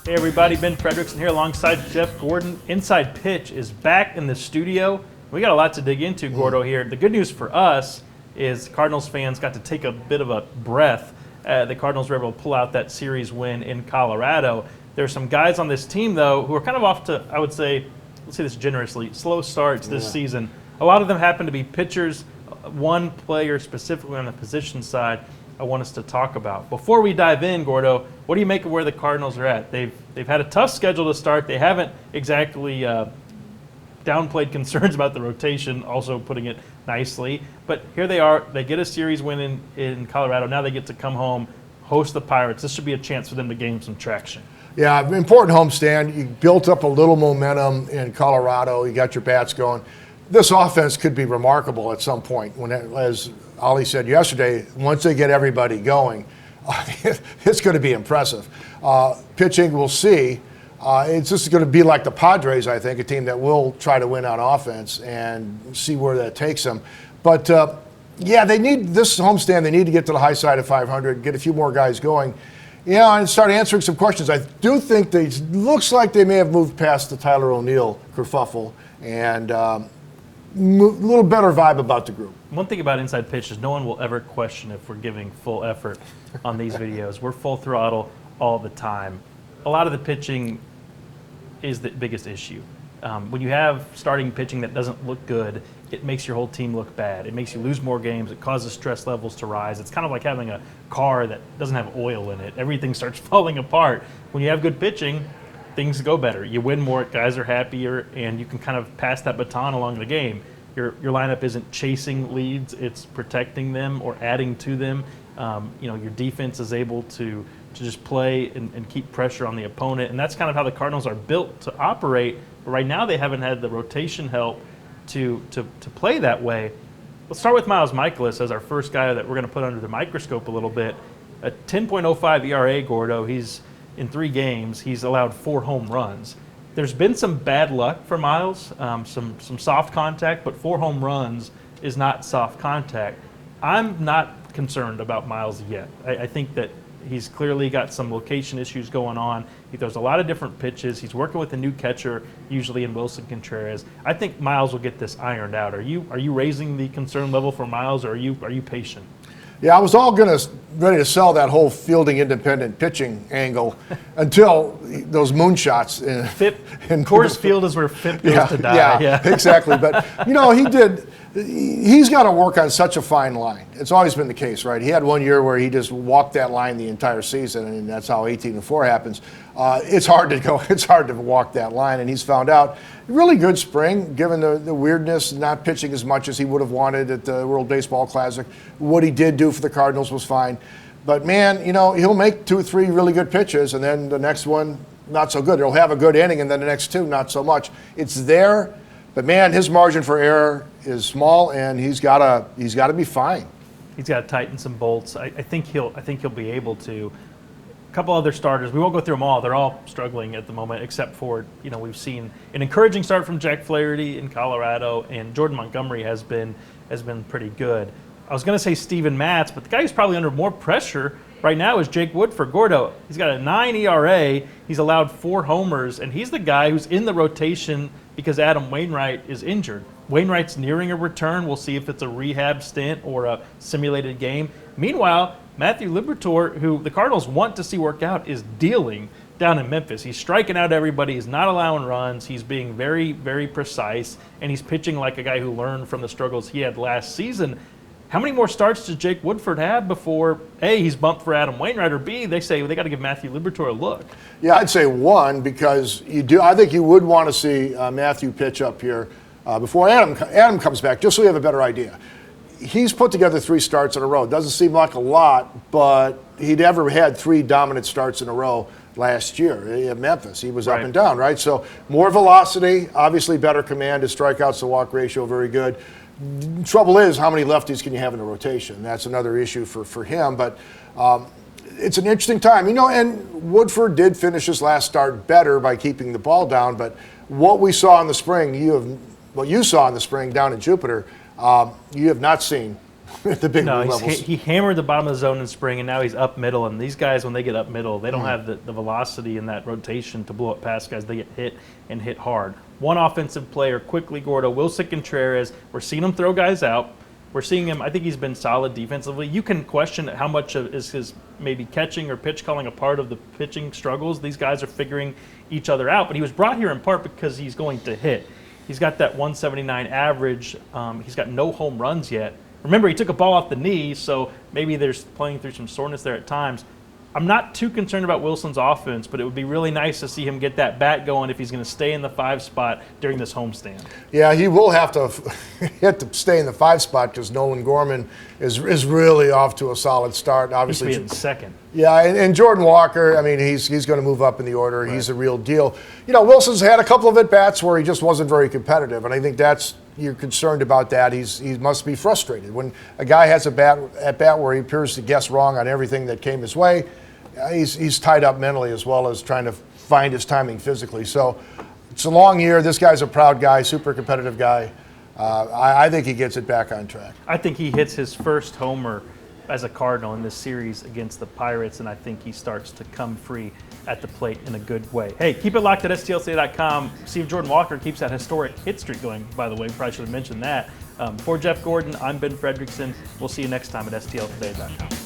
Hey everybody, Ben Frederickson here alongside Jeff Gordon. Inside Pitch is back in the studio. We got a lot to dig into, Gordo, here. The good news for us is Cardinals fans got to take a bit of a breath. The Cardinals were able to pull out that series win in Colorado. There are some guys on this team, though, who are kind of off to, I would say, let's say this generously, slow starts this season. A lot of them happen to be pitchers. One player specifically on the position side I want us to talk about. Before we dive in, Gordo, what do you make of where the Cardinals are at? They've had a tough schedule to start. They haven't exactly downplayed concerns about the rotation, also putting it nicely. But here they are. They get a series win in Colorado. Now they get to come home, host the Pirates. This should be a chance for them to gain some traction. Yeah, important homestand. You built up a little momentum in Colorado. You got your bats going. This offense could be remarkable at some point. As Ollie said yesterday, once they get everybody going, it's going to be impressive. Pitching, we'll see. It's just going to be like the Padres, I think, a team that will try to win on offense and see where that takes them. But, yeah, they need this homestand. They need to get to the high side of 500, get a few more guys going. Yeah, and start answering some questions. I do think looks like they may have moved past the Tyler O'Neill kerfuffle and a little better vibe about the group. One thing about Inside Pitch is no one will ever question if we're giving full effort on these videos. We're full throttle all the time. A lot of the pitching is the biggest issue. When you have starting pitching that doesn't look good, it makes your whole team look bad. It makes you lose more games. It causes stress levels to rise. It's kind of like having a car that doesn't have oil in it. Everything starts falling apart. When you have good pitching, things go better. You win more, guys are happier, and you can kind of pass that baton along the game. Your lineup isn't chasing leads, it's protecting them or adding to them. Your defense is able to just play and keep pressure on the opponent, and that's kind of how the Cardinals are built to operate. But right now they haven't had the rotation help to play that way. Let's start with Miles Mikolas as our first guy that we're going to put under the microscope a little bit. A 10.05 ERA, Gordo. He's in 3 games. He's allowed 4 home runs. There's been some bad luck for Miles, some soft contact, but 4 home runs is not soft contact. I'm not concerned about Miles yet. I think that he's clearly got some location issues going on. He throws a lot of different pitches. He's working with a new catcher, usually in Wilson Contreras. I think Miles will get this ironed out. Are you raising the concern level for Miles, or are you patient? Yeah, I was ready to sell that whole fielding independent pitching angle until those moonshots. Coors Field is where FIP goes to die. Yeah, exactly. But, he's got to work on such a fine line. It's always been the case, right? He had one year where he just walked that line the entire season, and that's how 18-4 happens. It's hard to walk that line, and he's found out. Really good spring, given the weirdness, not pitching as much as he would have wanted at the World Baseball Classic. What he did do for the Cardinals was fine. But, man, he'll make 2 or 3 really good pitches, and then the next one, not so good. He'll have a good inning, and then the next 2, not so much. It's there, but, man, his margin for error is small, and he's got to be fine. He's got to tighten some bolts. I think he'll be able to. A couple other starters. We won't go through them all. They're all struggling at the moment, except for, we've seen an encouraging start from Jack Flaherty in Colorado, and Jordan Montgomery has been pretty good. I was going to say Steven Matz, but the guy who's probably under more pressure right now is Jake Woodford. Gordo, he's got a 9 ERA. He's allowed 4 homers, and he's the guy who's in the rotation because Adam Wainwright is injured. Wainwright's nearing a return. We'll see if it's a rehab stint or a simulated game. Meanwhile, Matthew Liberatore, who the Cardinals want to see work out, is dealing down in Memphis. He's striking out everybody. He's not allowing runs. He's being very, very precise, and he's pitching like a guy who learned from the struggles he had last season. How many more starts does Jake Woodford have before, A, he's bumped for Adam Wainwright, or B, they say they got to give Matthew Liberatore a look? Yeah, I'd say 1, because I think you would want to see Matthew pitch up here before Adam comes back, just so you have a better idea. He's put together 3 starts in a row. Doesn't seem like a lot, but he'd ever had 3 dominant starts in a row last year at Memphis. He was up and down, right? So more velocity, obviously better command. His strikeouts to walk ratio, very good. Trouble is, how many lefties can you have in a rotation? That's another issue for him. But it's an interesting time. And Woodford did finish his last start better by keeping the ball down. But what we saw in the spring, what you saw in the spring down in Jupiter, you have not seen at the big No, league levels. he hammered the bottom of the zone in spring, and now he's up middle. And these guys, when they get up middle, they don't have the velocity and that rotation to blow up past guys. They get hit and hit hard. One offensive player, quickly, Gordo, Wilson Contreras. We're seeing him throw guys out. We're seeing him. I think he's been solid defensively. You can question how much of is his maybe catching or pitch calling a part of the pitching struggles. These guys are figuring each other out. But he was brought here in part because he's going to hit. He's got that 179 average. He's got no home runs yet. Remember, he took a ball off the knee, so maybe there's playing through some soreness there at times. I'm not too concerned about Wilson's offense, but it would be really nice to see him get that bat going if he's going to stay in the 5 spot during this homestand. Yeah, he will have to stay in the 5 spot because Nolan Gorman is really off to a solid start. Obviously, He's in second. Yeah, and Jordan Walker, I mean, he's going to move up in the order. Right. He's a real deal. You know, Wilson's had a couple of at-bats where he just wasn't very competitive, and I think you're concerned about that. He must be frustrated. When a guy has a at-bat where he appears to guess wrong on everything that came his way, he's tied up mentally as well as trying to find his timing physically. So it's a long year. This guy's a proud guy, super competitive guy. I think he gets it back on track. I think he hits his first homer as a Cardinal in this series against the Pirates, and I think he starts to come free at the plate in a good way. Hey, keep it locked at STLCA.com. See if Jordan Walker keeps that historic hit streak going, by the way. Probably should have mentioned that. For Jeff Gordon, I'm Ben Frederickson. We'll see you next time at STLtoday.com.